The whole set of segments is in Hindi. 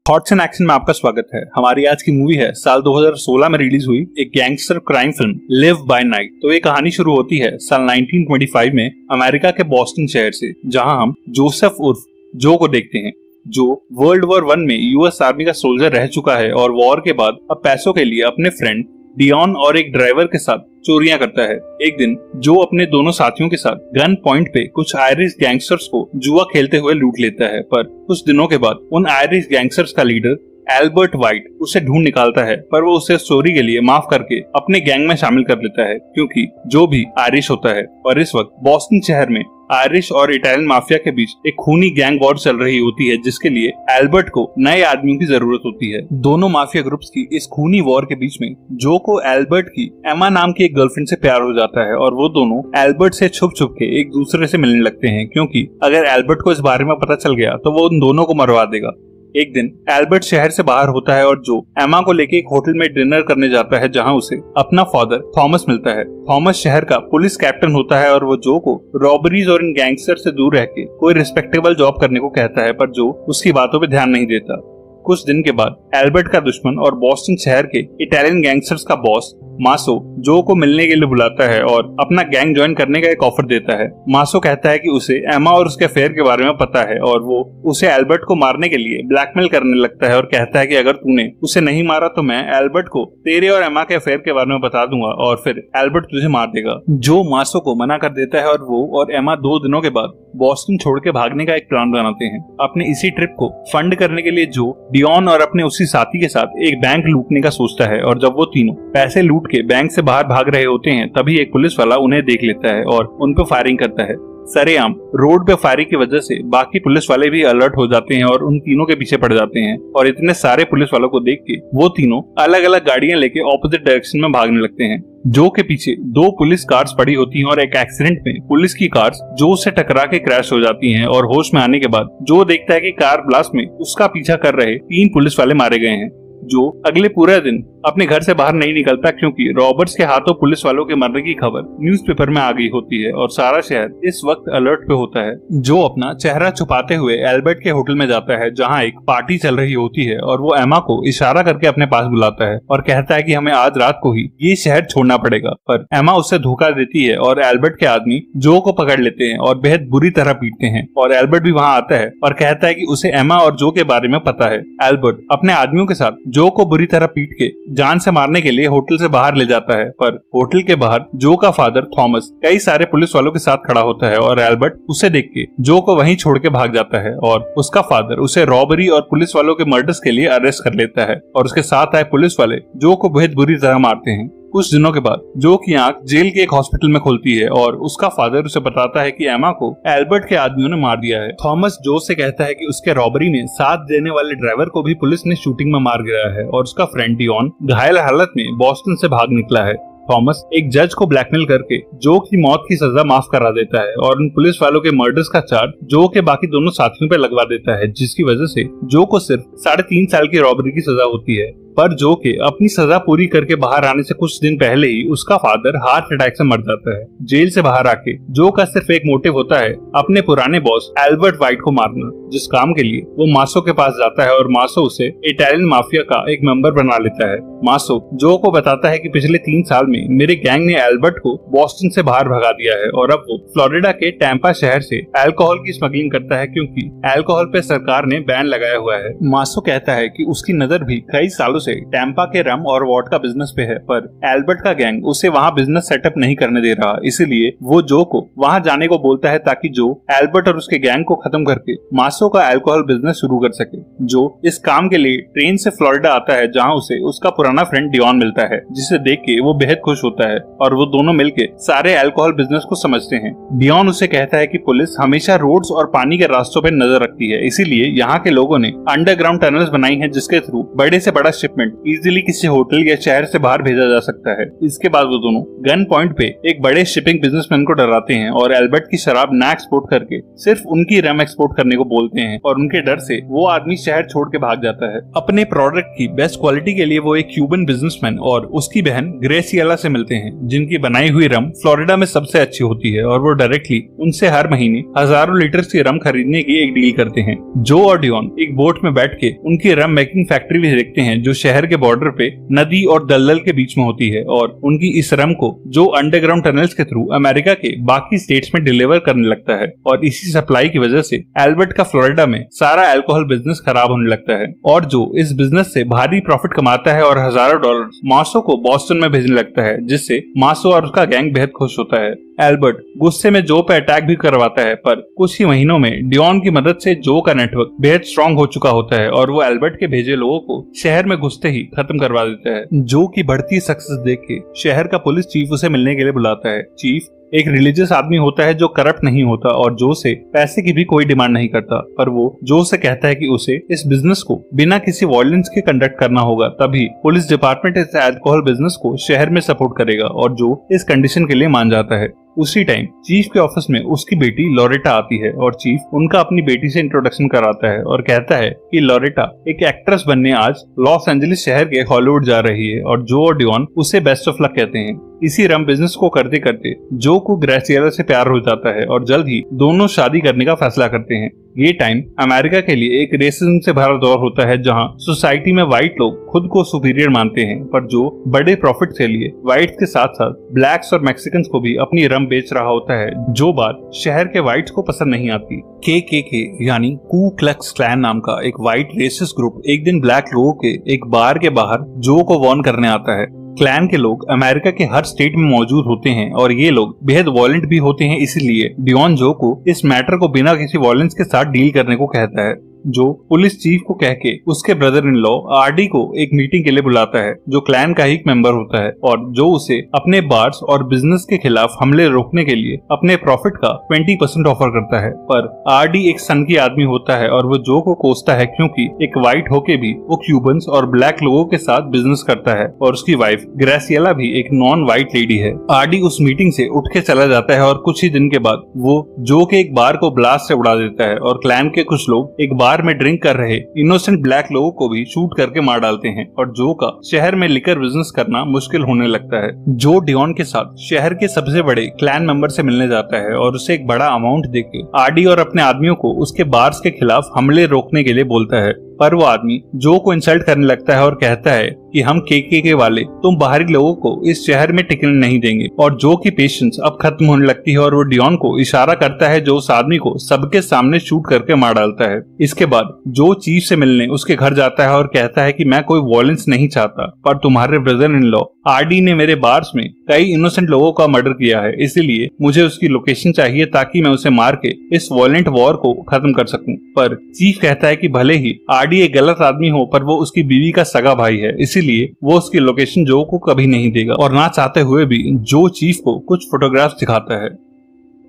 थॉट्स एंड एक्शन में आपका स्वागत है। हमारी आज की मूवी है साल 2016 में रिलीज हुई एक gangster crime film live by night. तो ये कहानी शुरू होती है साल 1925 में अमेरिका के बॉस्टन शहर से, जहां हम जोसेफ उर्फ जो को देखते हैं, जो वर्ल्ड वॉर 1 में यूएस आर्मी का सोल्जर रह चुका है और वॉर के बाद अब पैसों के लिए अपने फ्रेंड डियॉन और एक ड्राइवर के साथ चोरियां करता है। एक दिन जो अपने दोनों साथियों के साथ गन पॉइंट पे कुछ आयरिश गैंगस्टर्स को जुआ खेलते हुए लूट लेता है, पर कुछ दिनों के बाद उन आयरिश गैंगस्टर्स का लीडर एल्बर्ट वाइट उसे ढूंढ निकालता है, पर वो उसे चोरी के लिए माफ करके अपने गैंग में शामिल कर लेता है, क्योंकि जो भी आयरिश होता है। और इस वक्त बॉस्टन शहर में आयरिश और इटालियन माफिया के बीच एक खूनी गैंग वॉर चल रही होती है, जिसके लिए एल्बर्ट को नए आदमियों की जरूरत होती है। दोनों माफिया ग्रुप्स की इस खूनी वॉर के बीच में जो को एल्बर्ट की एमा नाम की एक गर्लफ्रेंड से प्यार हो जाता है और वो दोनों एल्बर्ट से छुप छुप के एक दूसरे से मिलने लगते हैं, क्योंकि अगर एल्बर्ट को इस बारे में पता चल गया तो वो उन दोनों को मरवा देगा। एक दिन एल्बर्ट शहर से बाहर होता है और जो एमा को लेके एक होटल में डिनर करने जाता है, जहां उसे अपना फादर थॉमस मिलता है। थॉमस शहर का पुलिस कैप्टन होता है और वो जो को रॉबरीज और इन गैंगस्टर से दूर रह के कोई रिस्पेक्टेबल जॉब करने को कहता है, पर जो उसकी बातों पे ध्यान नहीं देता। कुछ दिन के बाद एल्बर्ट का दुश्मन और बॉस्टन शहर के इटालियन गैंगस्टर्स का बॉस मासो जो को मिलने के लिए बुलाता है और अपना गैंग ज्वाइन करने का एक ऑफर देता है। मासो कहता है कि उसे एमा और उसके अफेयर के बारे में पता है और वो उसे एल्बर्ट को मारने के लिए ब्लैकमेल करने लगता है और कहता है कि अगर तूने उसे नहीं मारा तो मैं एल्बर्ट को तेरे और एमा के अफेयर के बारे में बता दूंगा और फिर एल्बर्ट तुझे मार देगा। जो मासो को मना कर देता है और वो और एमा 2 दिनों के बाद बॉस्टन छोड़ के भागने का एक प्लान बनाते हैं। अपने इसी ट्रिप को फंड करने के लिए जो डियॉन और अपने उसी साथी के साथ एक बैंक लूटने का सोचता है, और जब वो तीनों पैसे लूट के बैंक से बाहर भाग रहे होते हैं तभी एक पुलिस वाला उन्हें देख लेता है और उन पे फायरिंग करता है। सरेआम रोड पे फायरिंग की वजह से बाकी पुलिस वाले भी अलर्ट हो जाते हैं और उन तीनों के पीछे पड़ जाते हैं, और इतने सारे पुलिस वालों को देख के वो तीनों अलग अलग गाड़ियां लेके ऑपोजिट डायरेक्शन में भागने लगते हैं। जो के पीछे 2 पुलिस कार्स पड़ी होती हैं और एक एक्सीडेंट में पुलिस की कार्स जो से टकरा के क्रैश हो जाती हैं, और होश में आने के बाद जो देखता है कि कार ब्लास्ट में उसका पीछा कर रहे 3 पुलिस वाले मारे गए हैं। जो अगले पूरा दिन अपने घर से बाहर नहीं निकलता, क्योंकि रॉबर्ट्स के हाथों पुलिस वालों के मरने की खबर न्यूज़पेपर में आ गई होती है और सारा शहर इस वक्त अलर्ट पे होता है। जो अपना चेहरा छुपाते हुए एल्बर्ट के होटल में जाता है, जहां एक पार्टी चल रही होती है, और वो एमा को इशारा करके अपने पास बुलाता है और कहता है कि हमें आज रात को ही ये शहर छोड़ना पड़ेगा। पर एमा उससे धोखा देती है और एल्बर्ट के आदमी जो को पकड़ लेते हैं और बेहद बुरी तरह पीटते हैं, और एल्बर्ट भी वहां आता है और कहता है कि उसे एमा और जो के बारे में पता है। एल्बर्ट अपने आदमियों के साथ जो को बुरी तरह पीट के जान से मारने के लिए होटल से बाहर ले जाता है, पर होटल के बाहर जो का फादर थॉमस कई सारे पुलिस वालों के साथ खड़ा होता है और एल्बर्ट उसे देख के जो को वहीं छोड़ के भाग जाता है, और उसका फादर उसे रॉबरी और पुलिस वालों के मर्डर्स के लिए अरेस्ट कर लेता है, और उसके साथ आए पुलिस वाले जो को बेहद बुरी तरह मारते हैं। कुछ दिनों के बाद जो की आंख जेल के एक हॉस्पिटल में खुलती है और उसका फादर उसे बताता है कि एमा को एल्बर्ट के आदमियों ने मार दिया है। थॉमस जो से कहता है कि उसके रॉबरी में साथ देने वाले ड्राइवर को भी पुलिस ने शूटिंग में मार गिराया है, और उसका फ्रेंड डियॉन घायल हालत में बॉस्टन से भाग निकला है। थॉमस एक जज को ब्लैकमेल करके जो की मौत की सजा माफ करा देता है और उन पुलिस वालों के मर्डर्स का चार्ज जो के बाकी दोनों साथियों पे लगवा देता है, जिसकी वजह से जो को सिर्फ 3.5 साल की रॉबरी की सजा होती है। पर जो के अपनी सजा पूरी करके बाहर आने से कुछ दिन पहले ही उसका फादर हार्ट अटैक से मर जाता है। जेल से बाहर आके जो का सिर्फ एक मोटिव होता है अपने पुराने बॉस एल्बर्ट वाइट को मारना, जिस काम के लिए वो मासो के पास जाता है और मासो उसे इटालियन माफिया का एक मेंबर बना लेता है। मासो जो को बताता है कि पिछले 3 साल में मेरे गैंग ने एल्बर्ट को बॉस्टन से बाहर भगा दिया है और अब वो फ्लोरिडा के टैंपा शहर से अल्कोहल की स्मगलिंग करता है, क्योंकि अल्कोहल पे सरकार ने बैन लगाया हुआ है। मासो कहता है कि उसकी नजर भी कई सालों से टैंपा के रम और वोडका बिजनेस पे है, पर एल्बर्ट का गैंग उसे वहां बिजनेस सेटअप नहीं करने दे रहा, इसीलिए वो जो को वहां जाने को बोलता है ताकि जो एल्बर्ट और उसके गैंग को खत्म करके मासो का अल्कोहल बिजनेस शुरू कर सके। जो इस काम के लिए ट्रेन से फ्लोरिडा आता है, जहां उसे उसका पुराना फ्रेंड डियॉन मिलता है, जिसे देख के वो बेहद खुश होता है और वो दोनों मिलके सारे अल्कोहल बिजनेस को समझते हैं। डियॉन उसे कहता है कि पुलिस हमेशा रोड्स और पानी के रास्तों पे नजर रखती है, इसीलिए यहाँ के लोगों ने अंडरग्राउंड टनल्स बनाई हैं, जिसके थ्रू बड़े से बड़ा शिप शिपमेंट इजीली किसी होटल या शहर से बाहर भेजा जा सकता है। इसके बाद वो दोनों गन पॉइंट पे एक बड़े शिपिंग बिजनेसमैन को डराते हैं और एल्बर्ट की शराब ना एक्सपोर्ट करके सिर्फ उनकी रम एक्सपोर्ट करने को बोलते हैं और उनके डर से वो आदमी शहर छोड़ के भाग जाता है। अपने प्रोडक्ट की बेस्ट क्वालिटी के लिए वो एक क्यूबन बिजनेसमैन और उसकी बहन ग्रेसियला से मिलते हैं, जिनकी बनाई हुई रम फ्लोरिडा में सबसे अच्छी होती है और वो डायरेक्टली उनसे हर महीने हजारों लीटर की रम खरीदने की एक डील करते हैं। जो और डियोन एक बोट में बैठ के उनकी रम मेकिंग फैक्ट्री भी देखते हैं जो शहर के बॉर्डर पे नदी और दलदल के बीच में होती है और उनकी इस रम को जो अंडरग्राउंड टनल्स के थ्रू अमेरिका के बाकी स्टेट्स में डिलीवर करने लगता है और इसी सप्लाई की वजह से एल्बर्ट का फ्लोरिडा में सारा अल्कोहल बिजनेस खराब होने लगता है और जो इस बिजनेस से भारी प्रॉफिट कमाता है और हजारों डॉलर मासो को बॉस्टन में भेजने लगता है, जिससे मासो और उसका गैंग बेहद खुश होता है। एल्बर्ट गुस्से में जो पे अटैक भी करवाता है, पर कुछ ही महीनों में डियोन की मदद से जो का नेटवर्क बेहद स्ट्रांग हो चुका होता है और वो एल्बर्ट के भेजे लोगों को शहर में घुसते ही खत्म करवा देता है। जो की बढ़ती सक्सेस देख के शहर का पुलिस चीफ उसे मिलने के लिए बुलाता है। चीफ एक रिलीजियस आदमी होता है जो करप्ट नहीं होता और जो से पैसे की भी कोई डिमांड नहीं करता, पर वो जो से कहता है कि उसे इस बिजनेस को बिना किसी वायलेंस के कंडक्ट करना होगा, तभी पुलिस डिपार्टमेंट इस अल्कोहल बिजनेस को शहर में सपोर्ट करेगा और जो इस कंडीशन के लिए मान जाता है। उसी टाइम चीफ के ऑफिस में उसकी बेटी लॉरेटा आती है और चीफ उनका अपनी बेटी से इंट्रोडक्शन कराता है और कहता है कि लॉरेटा एक एक्ट्रेस बनने आज लॉस एंजलिस शहर के हॉलीवुड जा रही है और जो और डियोन उसे बेस्ट ऑफ लक कहते हैं। इसी रम बिजनेस को करते करते जो को ग्रेसियला से प्यार हो जाता है और जल्द ही दोनों शादी करने का फैसला करते हैं। ये टाइम अमेरिका के लिए एक रेसिज्म से भरा दौर होता है जहां सोसाइटी में व्हाइट लोग खुद को सुपीरियर मानते हैं, पर जो बड़े प्रॉफिट के लिए व्हाइट्स के साथ साथ ब्लैक्स और मैक्सिकन्स को भी अपनी रम बेच रहा होता है, जो बात शहर के व्हाइट्स को पसंद नहीं आती। KKK यानी कू क्लक्स क्लैन नाम का एक व्हाइट रेसिस्ट ग्रुप एक दिन ब्लैक लोगों के एक बार के बाहर जो को वार्न करने आता है। क्लैन के लोग अमेरिका के हर स्टेट में मौजूद होते हैं और ये लोग बेहद वायलेंट भी होते हैं, इसलिए डियोन जो को इस मैटर को बिना किसी वायलेंस के साथ डील करने को कहता है। जो पुलिस चीफ को कह के उसके ब्रदर इन लॉ आरडी को एक मीटिंग के लिए बुलाता है, जो क्लैन का ही एक मेंबर होता है और जो उसे अपने बार्स और बिजनेस के खिलाफ हमले रोकने के लिए अपने प्रॉफिट का 20% ऑफर करता है। पर आरडी एक सन की आदमी होता है और वो जो को कोसता है क्योंकि एक व्हाइट होके भी वो क्यूबन्स और ब्लैक लोगों के साथ बिजनेस करता है और उसकी वाइफ ग्रेसियला भी एक नॉन व्हाइट लेडी है। आरडी उस मीटिंग से उठ के चला जाता है और कुछ ही दिन के बाद वो जो के एक बार को ब्लास्ट से उड़ा देता है और क्लैन के कुछ लोग एक बार में ड्रिंक कर रहे इनोसेंट ब्लैक लोगों को भी शूट करके मार डालते हैं और जो का शहर में लिकर बिजनेस करना मुश्किल होने लगता है। जो डियोन के साथ शहर के सबसे बड़े क्लैन मेंबर से मिलने जाता है और उसे एक बड़ा अमाउंट देके आरडी और अपने आदमियों को उसके बार्स के खिलाफ हमले रोकने के लिए बोलता है, पर वो आदमी जो को इंसल्ट करने लगता है और कहता है कि हम KKK वाले तुम बाहरी लोगों को इस शहर में टिकने नहीं देंगे और जो की पेशेंस अब खत्म होने लगती है और वो डियोन को इशारा करता है जो उस आदमी को सबके सामने शूट करके मार डालता है। इसके बाद जो चीफ से मिलने उसके घर जाता है और कहता है कि मैं कोई वायलेंस नहीं चाहता, पर तुम्हारे ब्रदर इन लॉ आरडी ने मेरे बार्स में कई इनोसेंट लोगों का मर्डर किया है, इसीलिए मुझे उसकी लोकेशन चाहिए ताकि मैं उसे मार के इस वायलेंट वॉर को खत्म कर सकूं। पर चीफ कहता है कि भले ही आरडी एक गलत आदमी हो, पर वो उसकी बीवी का सगा भाई है, इसीलिए वो उसकी लोकेशन जो को कभी नहीं देगा और ना चाहते हुए भी जो चीफ को कुछ फोटोग्राफ्स दिखाता है।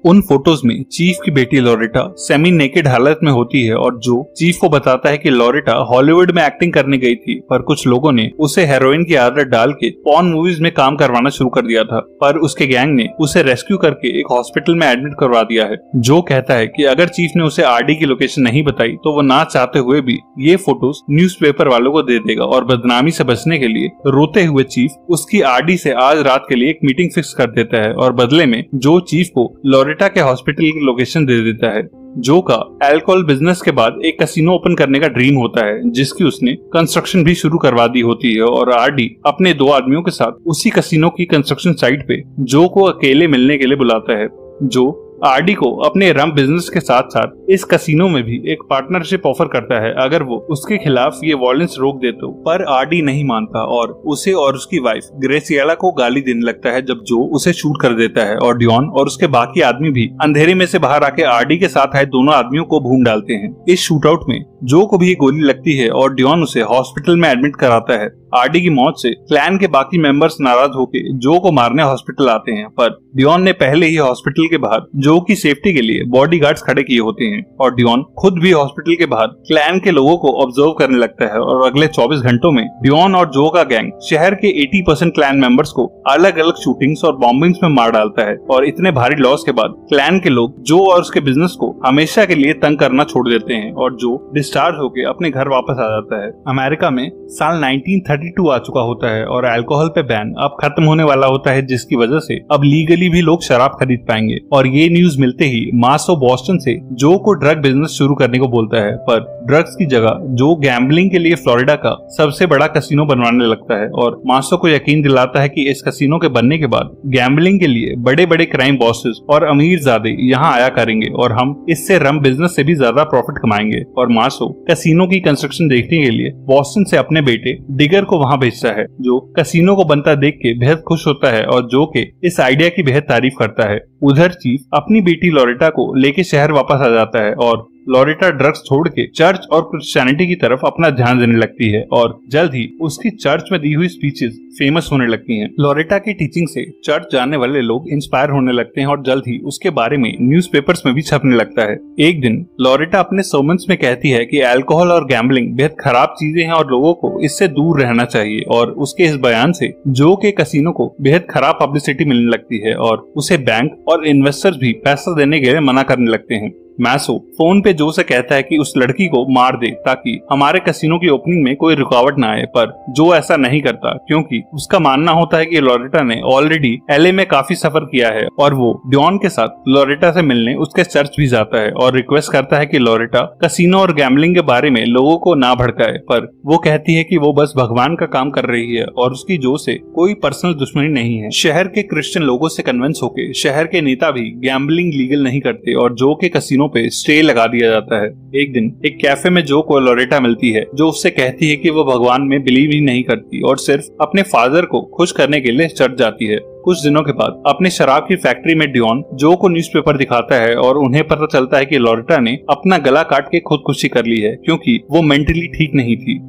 उन फोटोज में चीफ की बेटी लॉरेटा सेमी नेकेड हालत में होती है और जो चीफ को बताता है कि लॉरेटा हॉलीवुड में एक्टिंग करने गई थी, पर कुछ लोगों ने उसे हेरोइन की आदत डाल के पॉर्न मूवीज में काम करवाना शुरू कर दिया था, पर उसके गैंग ने उसे रेस्क्यू करके एक हॉस्पिटल में एडमिट करवा दिया है। जो कहता है कि अगर चीफ ने उसे आरडी की लोकेशन नहीं बताई तो वो ना चाहते हुए भी ये फोटोज न्यूज़पेपर वालों को दे देगा और बदनामी से बचने के लिए रोते हुए चीफ उसकी आरडी से आज रात के लिए एक मीटिंग फिक्स कर देता है और बदले में जो चीफ को लॉरेटा के हॉस्पिटल की लोकेशन दे देता है। जो का अल्कोहल बिजनेस के बाद एक कैसीनो ओपन करने का ड्रीम होता है, जिसकी उसने कंस्ट्रक्शन भी शुरू करवा दी होती है और आरडी अपने दो आदमियों के साथ उसी कैसीनो की कंस्ट्रक्शन साइट पे जो को अकेले मिलने के लिए बुलाता है। जो आरडी को अपने रम बिजनेस के साथ साथ इस कैसीनो में भी एक पार्टनरशिप ऑफर करता है अगर वो उसके खिलाफ ये वायलेंस रोक दे तो, पर आरडी नहीं मानता और उसे और उसकी वाइफ ग्रेसियला को गाली देने लगता है जब जो उसे शूट कर देता है और डियोन और उसके बाकी आदमी भी अंधेरे में से बाहर आके आरडी के साथ आए दोनों आदमियों को भून डालते हैं। इस शूटआउट में जो को भी एक गोली लगती है और डियोन उसे हॉस्पिटल में एडमिट कराता है। आरडी की मौत से क्लैन के बाकी मेंबर्स नाराज होकर जो को मारने हॉस्पिटल आते हैं, पर डियोन ने पहले ही हॉस्पिटल के बाहर जो की सेफ्टी के लिए बॉडीगार्ड्स खड़े किए होते हैं और डियोन खुद भी हॉस्पिटल के बाहर क्लैन के लोगों को ऑब्जर्व करने लगता है और अगले 24 घंटों में डियोन और जो का गैंग शहर के 80% क्लैन मेंबर्स को अलग अलग शूटिंग्स और बॉम्बिंग्स में मार डालता है और इतने भारी लॉस के बाद क्लैन के लोग जो और उसके बिजनेस को हमेशा के लिए तंग करना छोड़ देते हैं और जो डिस्चार्ज होकर अपने घर वापस आ जाता है। अमेरिका में साल 1932 आ चुका होता है और अल्कोहल पे बैन अब खत्म होने वाला होता है, जिसकी वजह से अब लीगली भी लोग शराब खरीद पाएंगे। और ये न्यूज मिलते ही मासो बॉस्टन से जो को ड्रग बिजनेस शुरू करने को बोलता है, पर ड्रग्स की जगह जो गैम्बलिंग के लिए फ्लोरिडा का सबसे बड़ा कसिनो बनवाने लगता है और मासो को यकीन दिलाता है कि इस कसिनो के बनने के बाद गैम्बलिंग के लिए बड़े बड़े क्राइम बॉसेस और अमीर ज़ादे यहाँ आया करेंगे और हम इससे रम बिजनेस से भी ज्यादा प्रॉफिट कमाएंगे। और मासो कसिनो की कंस्ट्रक्शन देखने के लिए बॉस्टन से अपने बेटे डिगर को वहाँ भेजता है, जो कसिनो को बनता देख के बेहद खुश होता है और जो के इस आइडिया की बेहद तारीफ करता है। उधर चीफ अपनी बेटी लोरेटा को लेके शहर वापस आ जाता है और लोरेटा ड्रग्स छोड़ के चर्च और क्रिश्चियनिटी की तरफ अपना ध्यान देने लगती है और जल्द ही उसकी चर्च में दी हुई स्पीचेस फेमस होने लगती हैं। लोरेटा की टीचिंग से चर्च जाने वाले लोग इंस्पायर होने लगते हैं और जल्द ही उसके बारे में न्यूज़पेपर्स में भी छपने लगता है। एक दिन लोरेटा अपने सर्मन्स में कहती है कि अल्कोहल और गैम्बलिंग बेहद खराब चीजें हैं और लोगों को इससे दूर रहना चाहिए और उसके इस बयान से जो के कसिनो को बेहद खराब पब्लिसिटी मिलने लगती है और उसे बैंक और इन्वेस्टर्स भी पैसा देने के लिए मना करने लगते हैं। मैसो फोन पे जो से कहता है कि उस लड़की को मार दे ताकि हमारे कसिनो की ओपनिंग में कोई रुकावट ना आए, पर जो ऐसा नहीं करता क्योंकि उसका मानना होता है कि लोरेटा ने ऑलरेडी एलए में काफी सफर किया है और वो डियोन के साथ लोरेटा से मिलने उसके चर्च भी जाता है और रिक्वेस्ट करता है कि लोरेटा कसिनो और गैम्बलिंग के बारे में लोगों को ना भड़काए, पर वो कहती है कि वो बस भगवान का काम कर रही है और उसकी जो से कोई पर्सनल दुश्मनी नहीं है। शहर के क्रिश्चियन लोगों से कन्विंस होके शहर के नेता भी गैम्बलिंग लीगल नहीं करते और जो के कसिनो पे स्टे लगा दिया जाता है। एक दिन एक कैफे में जो को लोरेटा मिलती है, जो उससे कहती है कि वो भगवान में बिलीव ही नहीं करती और सिर्फ अपने फादर को खुश करने के लिए चर्च जाती है। कुछ दिनों के बाद अपने शराब की फैक्ट्री में डियोन जो को न्यूज़पेपर दिखाता है और उन्हें पता चलता है कि लोरेटा ने अपना गला काट के खुदकुशी कर ली है क्योंकि वो मेंटली ठीक नहीं थी।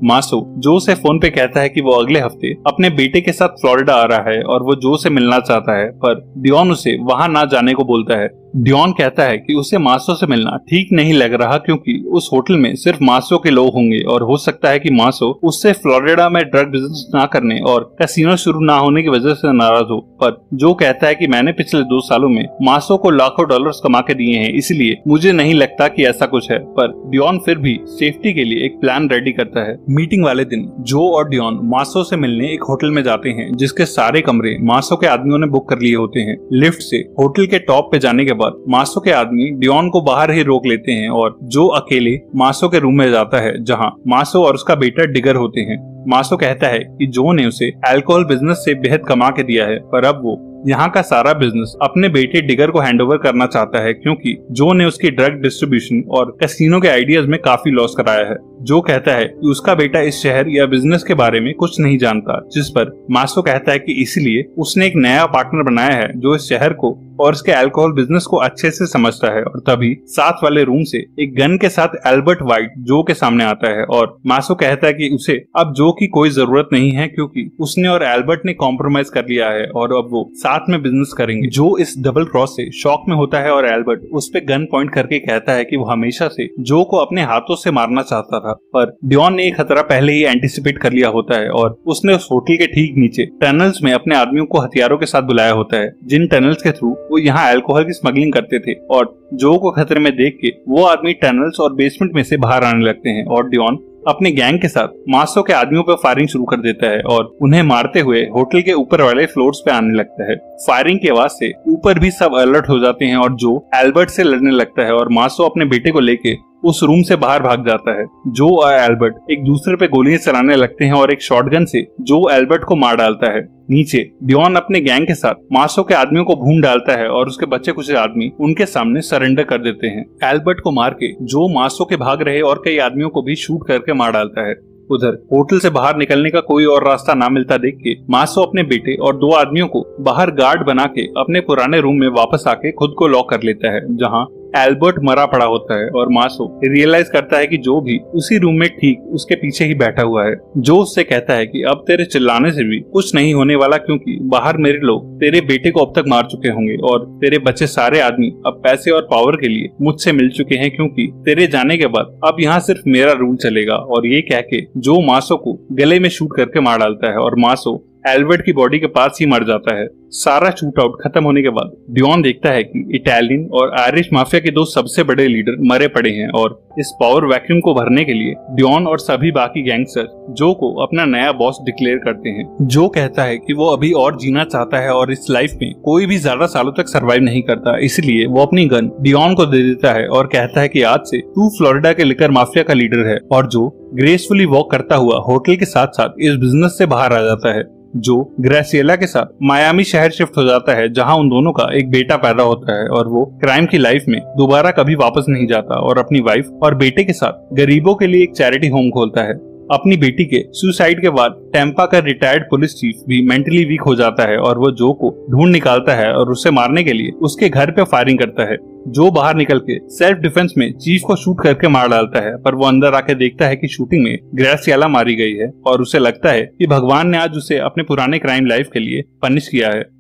मासो जो से फोन पे कहता है कि वो अगले हफ्ते अपने बेटे के साथ फ्लोरिडा आ रहा है और वो जो से मिलना चाहता है, पर डियोन उसे वहां ना जाने को बोलता है। डियोन कहता है कि उसे मासो से मिलना ठीक नहीं लग रहा क्योंकि उस होटल में सिर्फ मासो के लोग होंगे और हो सकता है कि मासो उससे फ्लोरिडा में ड्रग बिजनेस ना करने और कैसीनो शुरू ना होने की वजह से नाराज हो। पर जो कहता है कि मैंने पिछले 2 सालों में मासो को लाखों डॉलर्स कमा के दिए हैं, इसलिए मुझे नहीं लगता कि ऐसा कुछ है। पर डियोन फिर भी सेफ्टी के लिए एक प्लान रेडी करता है। मीटिंग वाले दिन जो और डियोन मासो से मिलने एक होटल में जाते हैं जिसके सारे कमरे मासो के आदमियों ने बुक कर लिए होते हैं। लिफ्ट से होटल के टॉप पे जाने के बाद मासो के आदमी डियोन को बाहर ही रोक लेते हैं और जो अकेले मासो के रूम में जाता है जहां मासो और उसका बेटा डिगर होते हैं। मासो कहता है कि जो ने उसे अल्कोहल बिजनेस से बेहद कमा के दिया है, पर अब वो यहाँ का सारा बिजनेस अपने बेटे डिगर को हैंडओवर करना चाहता है क्योंकि जो ने उसकी ड्रग डिस्ट्रीब्यूशन और कैसीनो के आइडियाज में काफी लॉस कराया है। जो कहता है कि उसका बेटा इस शहर या बिजनेस के बारे में कुछ नहीं जानता, जिस पर मासो कहता है कि इसलिए उसने एक नया पार्टनर बनाया है जो इस शहर को और इसके अल्कोहल बिजनेस को अच्छे से समझता है। और तभी साथ वाले रूम से एक गन के साथ एल्बर्ट व्हाइट जो के सामने आता है और मासो कहता है कि उसे अब जो की कोई जरूरत नहीं है क्योंकि उसने और एल्बर्ट ने कॉम्प्रोमाइज कर लिया है और अब वो साथ में बिजनेस करेंगे। जो इस डबल क्रॉस से शॉक में होता है और एल्बर्ट उस पे गन पॉइंट करके कहता है कि वो हमेशा से जो को अपने हाथों से मारना चाहता था, पर डियोन ने एक खतरा पहले ही एंटिसिपेट कर लिया होता है और उसने उस होटल के ठीक नीचे टनल्स में अपने आदमियों को हथियारों के साथ बुलाया होता है, जिन टनल्स के थ्रू वो यहाँ अल्कोहल की स्मगलिंग करते थे। और जो को खतरे में देख के वो आदमी टनल्स और बेसमेंट में से बाहर आने लगते हैं और डियोन अपने गैंग के साथ मासो के आदमियों पर फायरिंग शुरू कर देता है और उन्हें मारते हुए होटल के ऊपर वाले फ्लोर्स पे आने लगता है। फायरिंग की आवाज से ऊपर भी सब अलर्ट हो जाते हैं और जो एल्बर्ट से लड़ने लगता है और मासो अपने बेटे को लेके उस रूम से बाहर भाग जाता है। जो और एल्बर्ट एक दूसरे पे गोलियां चलाने लगते हैं और एक शॉटगन से जो एल्बर्ट को मार डालता है। नीचे डियोन अपने गैंग के साथ मासो के आदमियों को भून डालता है और उसके बच्चे कुछ आदमी उनके सामने सरेंडर कर देते हैं। एल्बर्ट को मार के जो मासो के भाग रहे और कई आदमियों को भी शूट करके मार डालता है। उधर होटल से बाहर निकलने का कोई और रास्ता ना मिलता देख के मासो अपने बेटे और 2 आदमियों को बाहर गार्ड बना के अपने पुराने रूम में वापस आके खुद को लॉक कर लेता है, जहां एल्बर्ट मरा पड़ा होता है और मासो रियलाइज करता है कि जो भी उसी रूम में ठीक उसके पीछे ही बैठा हुआ है। जो उससे कहता है कि अब तेरे चिल्लाने से भी कुछ नहीं होने वाला, क्योंकि बाहर मेरे लोग तेरे बेटे को अब तक मार चुके होंगे और तेरे बच्चे सारे आदमी अब पैसे और पावर के लिए मुझसे मिल चुके हैं, क्योंकि तेरे जाने के बाद अब यहाँ सिर्फ मेरा रूल चलेगा। और ये कह के जो मासो को गले में शूट करके मार डालता है और मासो एल्बर्ट की बॉडी के पास ही मर जाता है। सारा शूट आउट खत्म होने के बाद डियोन देखता है कि इटालियन और आयरिश माफिया के दो सबसे बड़े लीडर मरे पड़े हैं और इस पावर वैक्यूम को भरने के लिए डियोन और सभी बाकी गैंगस्टर जो को अपना नया बॉस डिक्लेयर करते हैं। जो कहता है कि वो अभी और जीना चाहता है और इस लाइफ में कोई भी ज्यादा सालों तक सर्वाइव नहीं करता, इसलिए वो अपनी गन डियोन को दे देता है और कहता है कि आज से तू फ्लोरिडा के लिकर माफिया का लीडर है। और जो ग्रेसफुली वॉक करता हुआ होटल के साथ साथ इस बिजनेस से बाहर आ जाता है। जो ग्रेसिएला के साथ मायामी शहर शिफ्ट हो जाता है, जहां उन दोनों का एक बेटा पैदा होता है और वो क्राइम की लाइफ में दोबारा कभी वापस नहीं जाता और अपनी वाइफ और बेटे के साथ गरीबों के लिए एक चैरिटी होम खोलता है। अपनी बेटी के सुसाइड के बाद टेम्पा का रिटायर्ड पुलिस चीफ भी मेंटली वीक हो जाता है और वो जो को ढूंढ निकालता है और उसे मारने के लिए उसके घर पे फायरिंग करता है। जो बाहर निकल के सेल्फ डिफेंस में चीफ को शूट करके मार डालता है, पर वो अंदर आके देखता है कि शूटिंग में ग्रेसिएला मारी गई है और उसे लगता है कि भगवान ने आज उसे अपने पुराने क्राइम लाइफ के लिए पनिश किया है।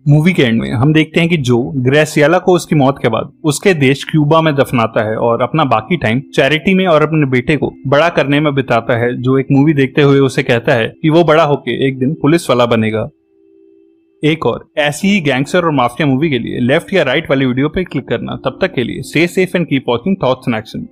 मूवी के एंड में हम देखते हैं कि जो ग्रेसिएला को उसकी मौत के बाद उसके देश क्यूबा में दफनाता है और अपना बाकी टाइम चैरिटी में और अपने बेटे को बड़ा करने में बिताता है। जो एक मूवी देखते हुए उसे कहता है कि वो बड़ा होके एक दिन पुलिस वाला बनेगा। एक और ऐसी ही गैंगस्टर और माफिया मूवी के लिए लेफ्ट या राइट वाली वीडियो पे क्लिक करना। तब तक के लिए stay safe and keep watching thoughts in action.